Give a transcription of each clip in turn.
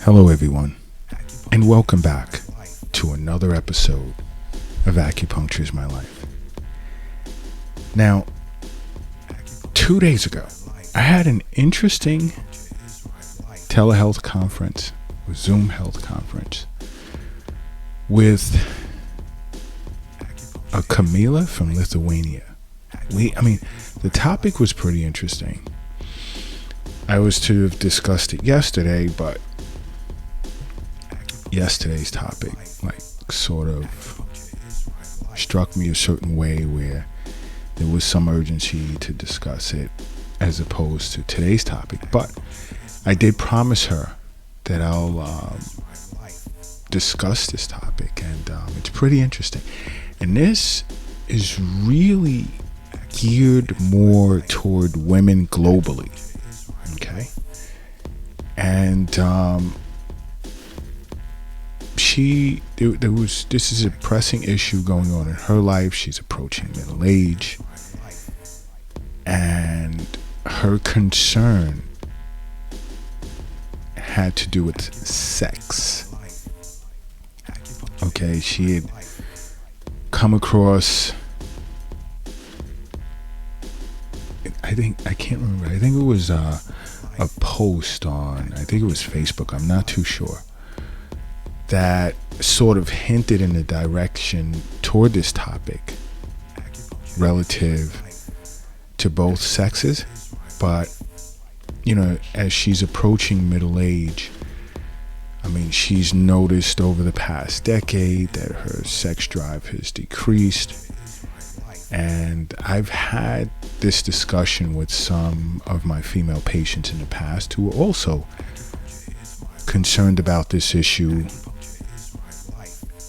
Hello everyone, and welcome back to another episode of Acupuncture is My Life. Now, 2 days ago, I had an interesting telehealth conference, or Zoom health conference, with a Camila from Lithuania. The topic was pretty interesting. I was to have discussed it yesterday, but yesterday's topic sort of struck me a certain way where there was some urgency to discuss it as opposed to today's topic. But I did promise her that I'll discuss this topic, and it's pretty interesting. And this is really geared more toward women globally. Okay? And this is a pressing issue going on in her life. She's approaching middle age, and her concern had to do with sex. Okay, she had come across, I can't remember, I think it was a post on, I think it was Facebook, I'm not too sure, that sort of hinted in the direction toward this topic relative to both sexes. But, as she's approaching middle age, she's noticed over the past decade that her sex drive has decreased. And I've had this discussion with some of my female patients in the past who were also concerned about this issue.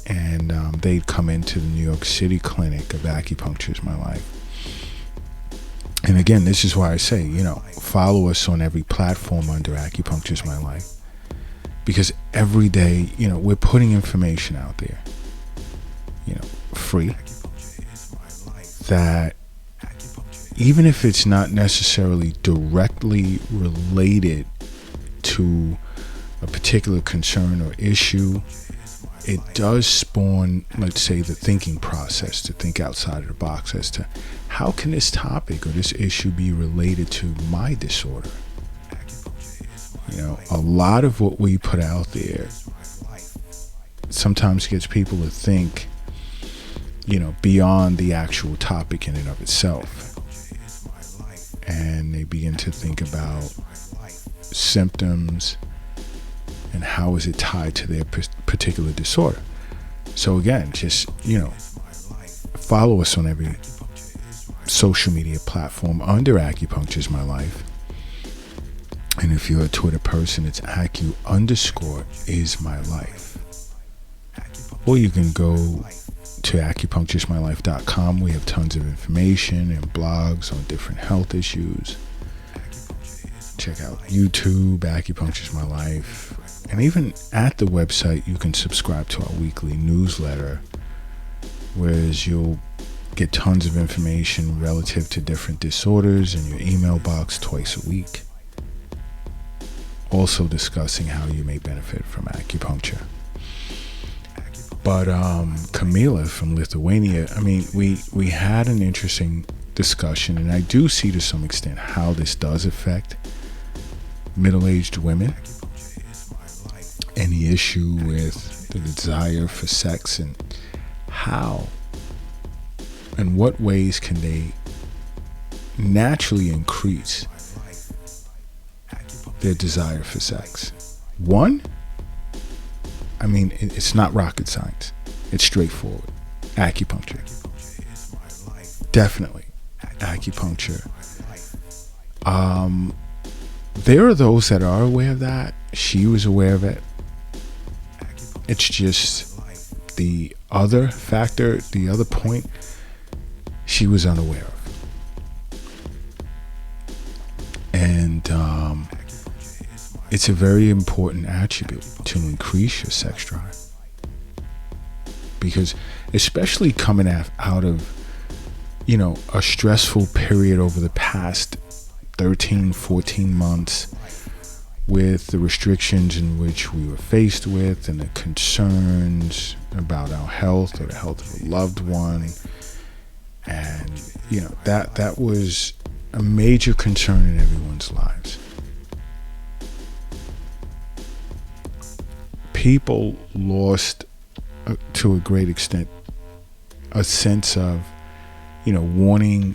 And they'd come into the New York City clinic of Acupuncture is My Life. And again, this is why I say, follow us on every platform under Acupuncture is My Life. Because every day, we're putting information out there, free, that even if it's not necessarily directly related to a particular concern or issue, it does spawn, let's say, the thinking process to think outside of the box as to how can this topic or this issue be related to my disorder. A lot of what we put out there sometimes gets people to think, beyond the actual topic in and of itself. And they begin to think about symptoms and how is it tied to their particular disorder. So again, just, follow us on every social media platform under Acupuncture is My Life. And if you're a Twitter person, it's Acu_is_my_life. Or you can go to acupunctureismylife.com. We have tons of information and blogs on different health issues. Check out YouTube, Acupuncture is My Life. And even at the website, you can subscribe to our weekly newsletter, whereas you'll get tons of information relative to different disorders in your email box twice a week. Also discussing how you may benefit from acupuncture. But Camila from Lithuania, we had an interesting discussion, and I do see to some extent how this does affect middle-aged women and the issue with the desire for sex, and how and what ways can they naturally increase their desire for sex. One, it's not rocket science. It's straightforward. Acupuncture. Definitely. Acupuncture. There are those that are aware of that. She was aware of it. It's just the other factor, the other point, she was unaware of. And it's a very important attribute to increase your sex drive. Because especially coming out of, a stressful period over the past 13, 14 months with the restrictions in which we were faced with and the concerns about our health or the health of a loved one. And, that was a major concern in everyone's lives. People lost, to a great extent, a sense of, wanting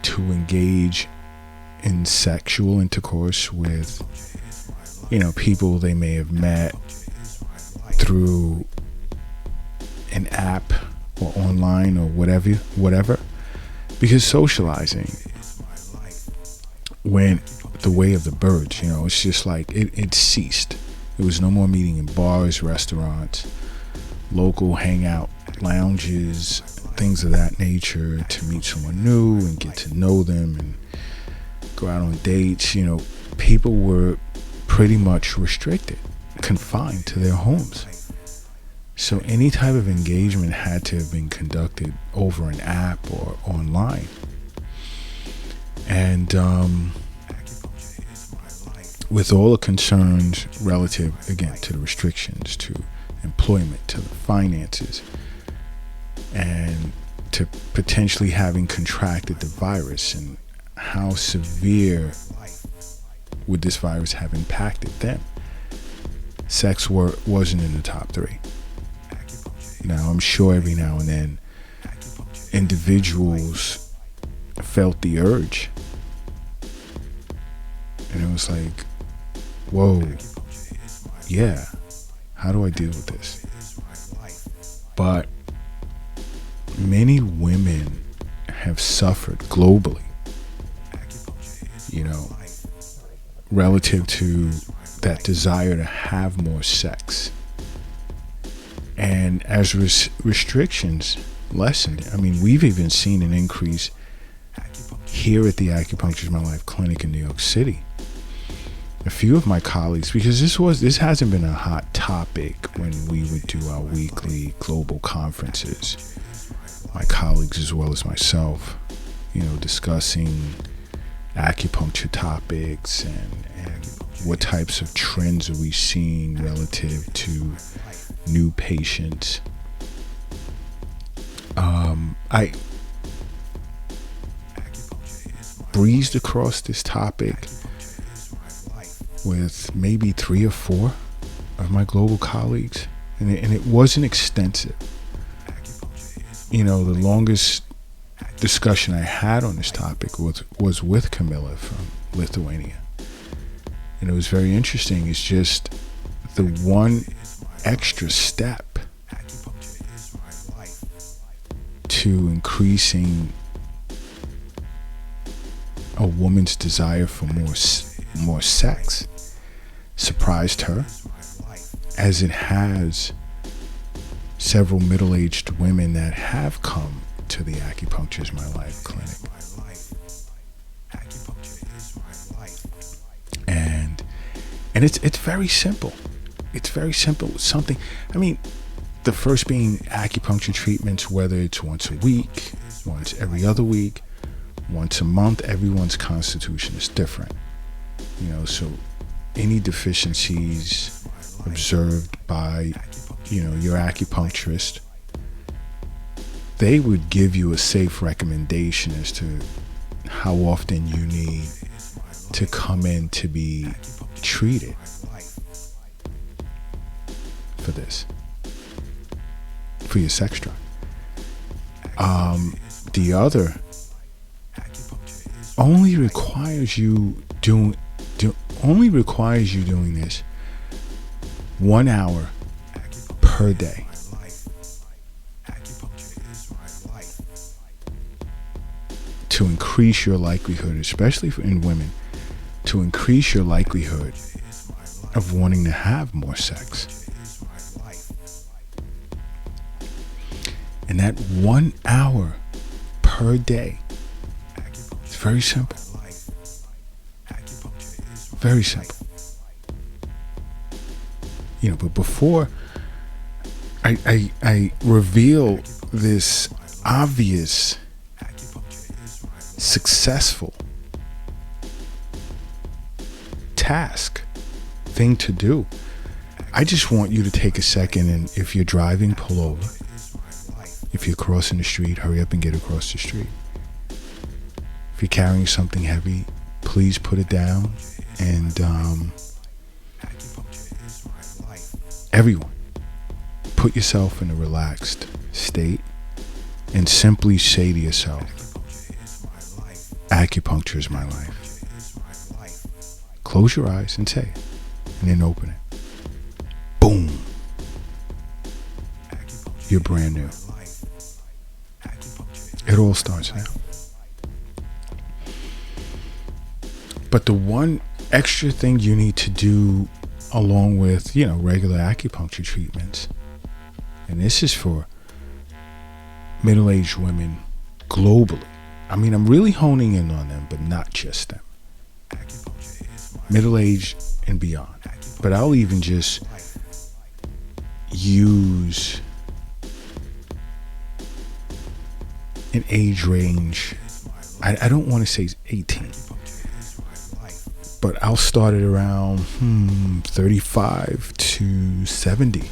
to engage in sexual intercourse with, people they may have met through an app or online or whatever, because socializing went the way of the birds. It's just like it ceased. There was no more meeting in bars, restaurants, local hangout lounges, things of that nature, to meet someone new and get to know them and go out on dates. People were pretty much restricted, confined to their homes. So any type of engagement had to have been conducted over an app or online. And with all the concerns relative, again, to the restrictions, to employment, to the finances, and to potentially having contracted the virus, and how severe would this virus have impacted them, sex wasn't in the top 3. Now, I'm sure every now and then individuals felt the urge, and it was like, whoa, yeah, how do I deal with this? But many women have suffered globally, relative to that desire to have more sex. And as restrictions lessened, we've even seen an increase here at the Acupuncture is My Life clinic in New York City. A few of my colleagues, because this hasn't been a hot topic when we would do our weekly global conferences, my colleagues as well as myself, discussing acupuncture topics and what types of trends are we seeing relative to new patients. I breezed across this topic with maybe 3 or 4 of my global colleagues, and it wasn't extensive. The longest discussion I had on this topic was with Camilla from Lithuania, and it was very interesting. It's just the one extra step to increasing a woman's desire for more sex surprised her, as it has several middle-aged women that have come to the Acupuncture is My Life clinic. And it's very simple. It's very simple. Something, the first being acupuncture treatments, whether it's once a week, once every other week, once a month. Everyone's constitution is different. So any deficiencies observed by, your acupuncturist, they would give you a safe recommendation as to how often you need to come in to be treated for this, for your sex drive. The other only requires you doing this 1 hour per day. To increase your likelihood, especially in women, to increase your likelihood of wanting to have more sex. And that 1 hour per day, it's very simple. Very simple. But before I reveal this obvious, successful task thing to do. I just want you to take a second, and if you're driving, pull over. If you're crossing the street, hurry up and get across the street. If you're carrying something heavy, please put it down. And everyone, put yourself in a relaxed state and simply say to yourself, acupuncture is my life. Close your eyes and say it, and then open it. Boom. You're brand new. It all starts now. But the one extra thing you need to do along with, regular acupuncture treatments, and this is for middle-aged women globally. I mean, I'm really honing in on them, but not just them. Middle-aged and beyond. But I'll even just use an age range. I don't want to say 18, but I'll start it around 35 to 70.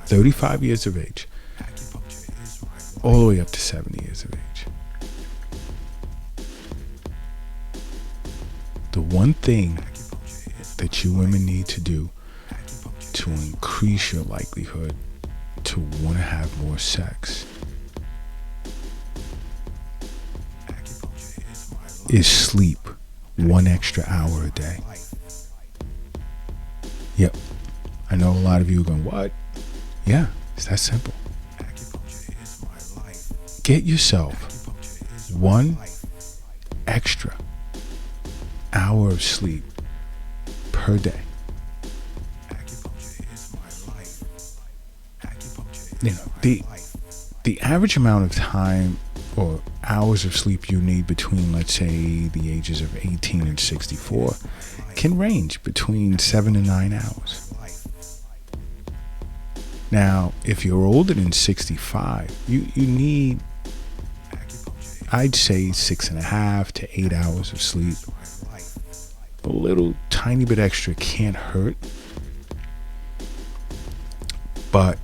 35 years of age, all the way up to 70 years of age. The one thing that you women need to do to increase your likelihood to want to have more sex is sleep 1 extra hour a day. Yep. I know a lot of you are going, what? Yeah, it's that simple. Get yourself 1 extra hour of sleep per day. The average amount of time or hours of sleep you need between, let's say, the ages of 18 and 64 can range between 7 and 9 hours. Now, if you're older than 65, you need, I'd say, 6.5 to 8 hours of sleep. A little tiny bit extra can't hurt. But,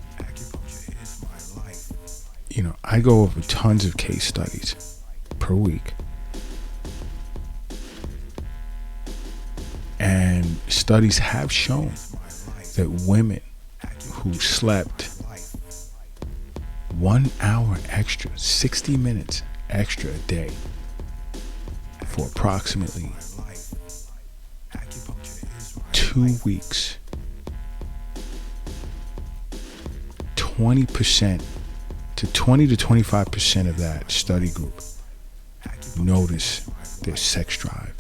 I go over tons of case studies per week. And studies have shown that women who slept 1 hour extra, 60 minutes extra a day for approximately 2 weeks, 20% to 20 to 25% of that study group notice their sex drive,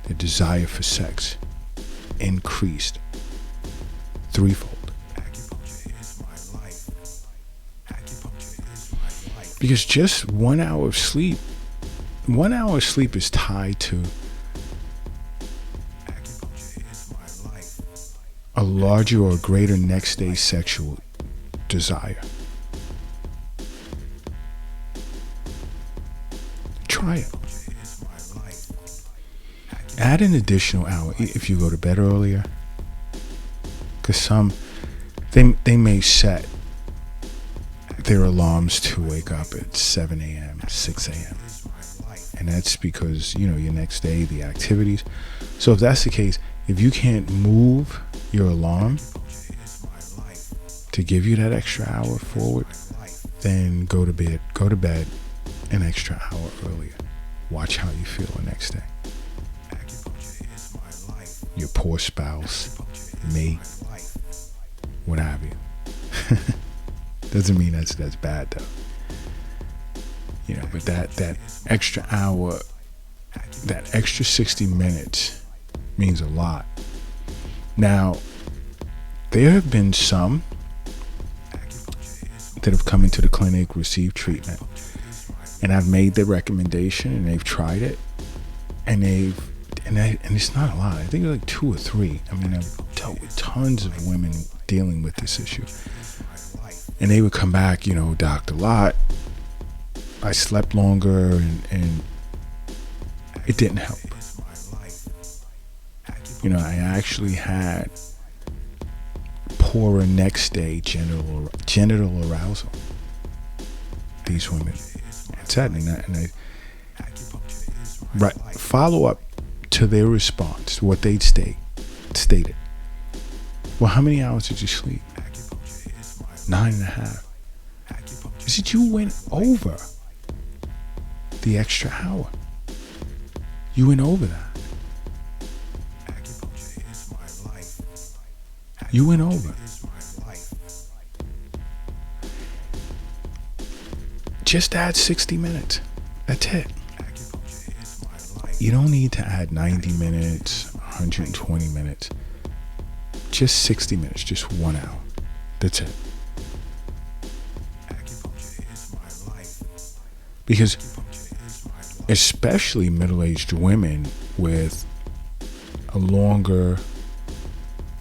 their desire for sex increased threefold. Because just 1 hour of sleep, 1 hour of sleep is tied to a larger or greater next day sexual desire. Try it. Add an additional hour if you go to bed earlier, because they may set their alarms to wake up at 7 a.m., 6 a.m. And that's because, your next day, the activities. So if that's the case, if you can't move your alarm to give you that extra hour forward, then go to bed an extra hour earlier. Watch how you feel the next day. Your poor spouse, mate, what have you. Doesn't mean that's bad though. But that extra hour, that extra 60 minutes means a lot. Now, there have been some that have come into the clinic, received treatment, and I've made the recommendation, and they've tried it, and it's not a lot. I think like 2 or 3. I mean, I've dealt with tons of women dealing with this issue, and they would come back, Dr. Lott, I slept longer, and it didn't help. I actually had poorer next day genital arousal. These women, it's happening, and I right follow up to their response, what they'd stated. Well, how many hours did you sleep? 9.5. I said, you went over the extra hour. You went over that. You went over. Just add 60 minutes. That's it. You don't need to add 90 minutes, 120 minutes. Just 60 minutes, just 1 hour. That's it. Because especially middle-aged women with longer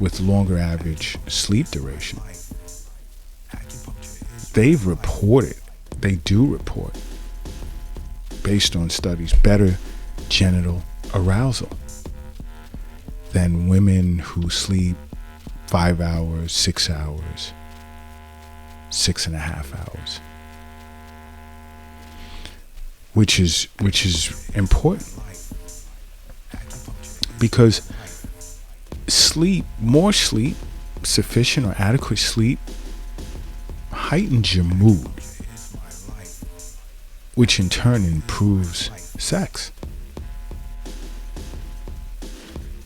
average sleep duration, they do report, based on studies, better genital arousal than women who sleep 5 hours, 6 hours, 6.5 hours. Which is important, because more sleep, sufficient or adequate sleep, heightens your mood, which in turn improves sex.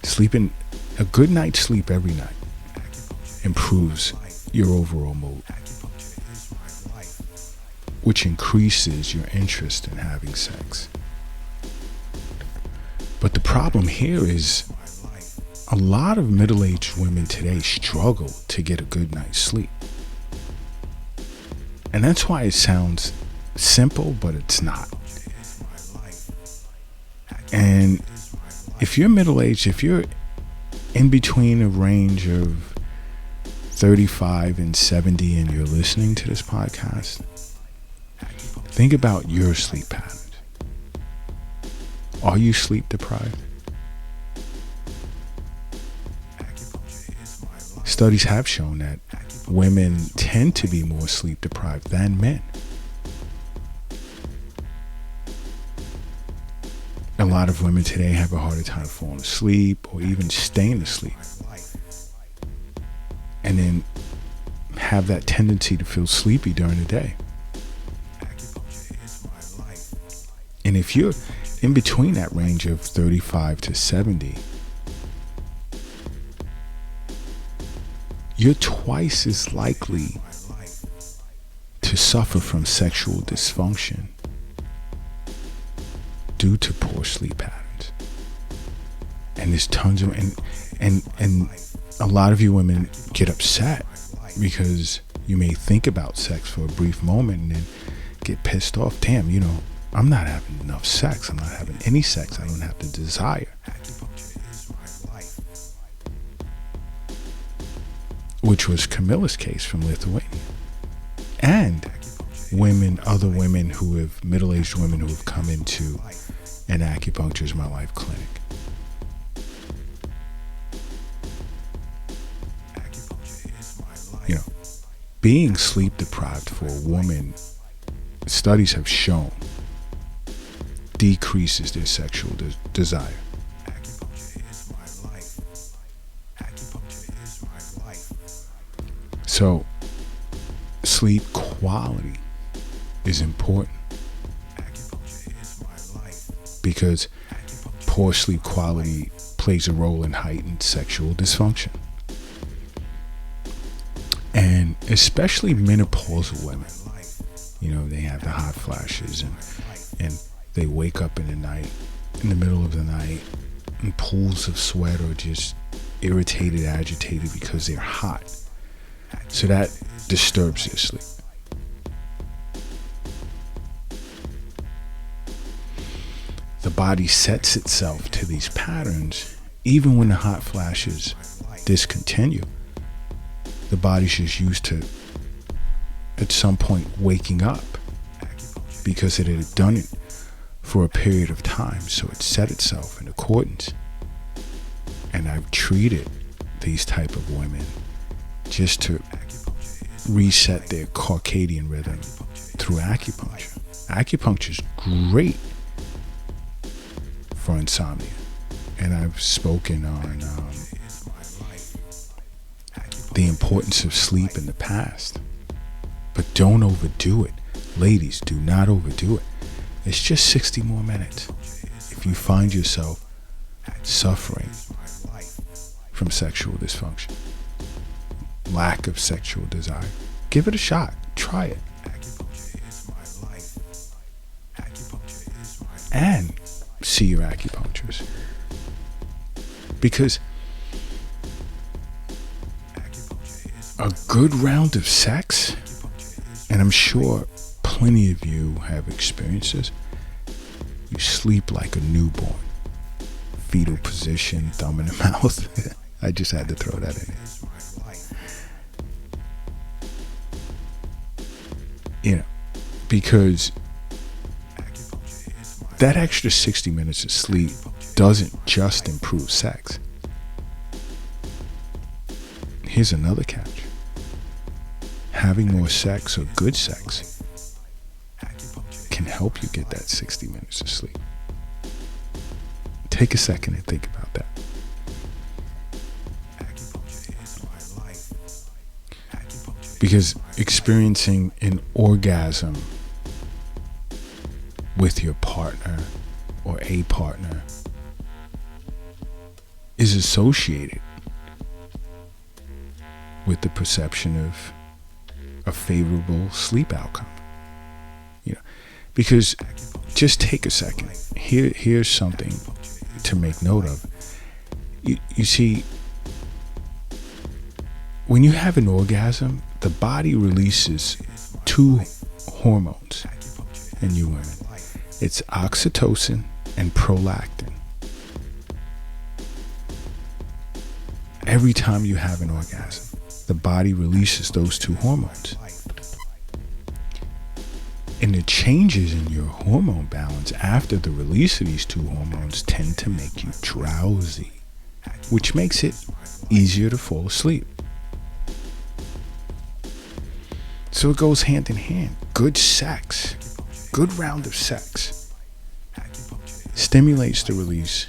Sleeping a good night's sleep every night improves your overall mood, which increases your interest in having sex. But the problem here is a lot of middle-aged women today struggle to get a good night's sleep. And that's why it sounds simple, but it's not. And if you're middle-aged, if you're in between a range of 35 and 70 and you're listening to this podcast, think about your sleep patterns. Are you sleep deprived? Studies have shown that women tend to be more sleep deprived than men. A lot of women today have a harder time falling asleep or even staying asleep, and then have that tendency to feel sleepy during the day. And if you're in between that range of 35 to 70, you're twice as likely to suffer from sexual dysfunction due to poor sleep patterns. And there's tons of and a lot of you women get upset because you may think about sex for a brief moment and then get pissed off. Damn, I'm not having enough sex. I'm not having any sex. I don't have the desire. Which was Camilla's case from Lithuania. And other women middle-aged women who have come into an Acupuncture is My Life clinic. Being sleep deprived for a woman, studies have shown, decreases their sexual desire. So, sleep quality is important, because poor sleep quality plays a role in heightened sexual dysfunction. And especially menopausal women, they have the hot flashes and they wake up in the middle of the night in pools of sweat, or just irritated, agitated because they're hot. So that disturbs their sleep. The body sets itself to these patterns even when the hot flashes discontinue. The body's just used to, at some point, waking up, because it had done it for a period of time, so it set itself in accordance. And I've treated these type of women just to reset their circadian rhythm through acupuncture. Acupuncture is great for insomnia. And I've spoken on the importance of sleep in the past. But don't overdo it. Ladies, do not overdo it. It's just 60 more minutes. If you find yourself suffering from sexual dysfunction, lack of sexual desire, give it a shot. Try it. And see your acupuncturist. Because a good round of sex, and I'm sure plenty of you have experienced this, you sleep like a newborn. Fetal position, thumb in the mouth. I just had to throw that in. You know, because that extra 60 minutes of sleep doesn't just improve sex. Here's another catch. Having more sex or good sex can help you get that 60 minutes of sleep. Take a second and think about that. Because experiencing an orgasm with your partner or a partner is associated with the perception of a favorable sleep outcome. You know, because just take a second. Here's something to make note of. You see, when you have an orgasm, the body releases two hormones in you women. It's oxytocin and prolactin. Every time you have an orgasm, the body releases those two hormones. And the changes in your hormone balance after the release of these two hormones tend to make you drowsy, which makes it easier to fall asleep. So it goes hand in hand. Good sex, good round of sex, stimulates the release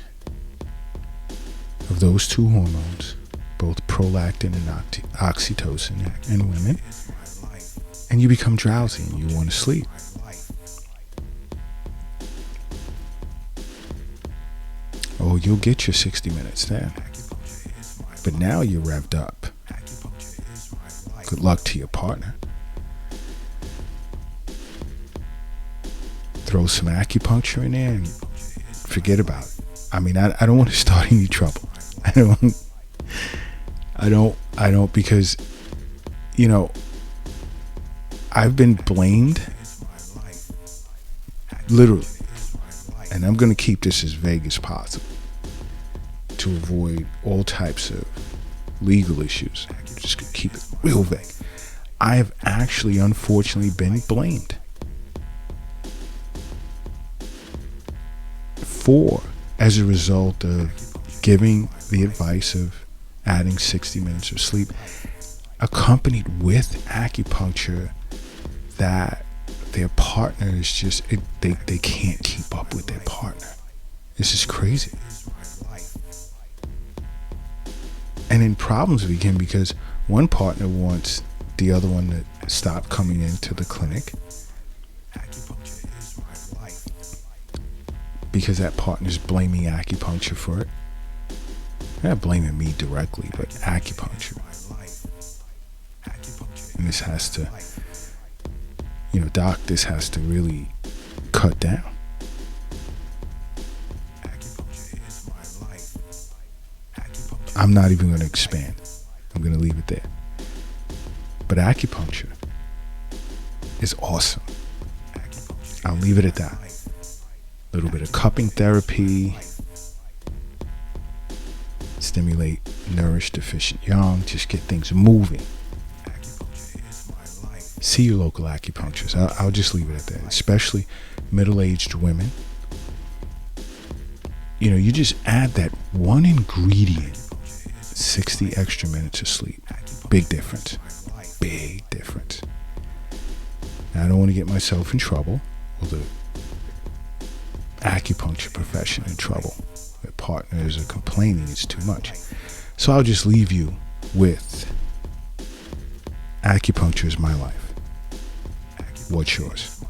of those two hormones, both prolactin and oxytocin in women, and you become drowsy and you want to sleep. Oh, you'll get your 60 minutes then. But now you're revved up. Good luck to your partner. Throw some acupuncture in there and forget about it. I mean, I don't want to start any trouble. I don't because, you know, I've been blamed, literally, and I'm going to keep this as vague as possible to avoid all types of legal issues. I'm just going to keep it real vague. I have actually, unfortunately, been blamed as a result of giving the advice of adding 60 minutes of sleep accompanied with acupuncture that their partner is just, they can't keep up with their partner. This is crazy. And then problems begin because one partner wants the other one to stop coming into the clinic because that partner's blaming acupuncture for it. They're not blaming me directly, but acupuncture. And this has to, doc, this has to really cut down. I'm not even going to expand. I'm going to leave it there. But acupuncture is awesome. I'll leave it at that. A little bit of cupping therapy, stimulate nourished deficient yang, just get things moving. See your local acupuncturist. I'll just leave it at that. Especially middle-aged women. you just add that one ingredient, 60 extra minutes of sleep. Big difference. Big difference. Now, I don't want to get myself in trouble, or the acupuncture profession in trouble. Their partners are complaining it's too much. So I'll just leave you with acupuncture is my life. What's yours?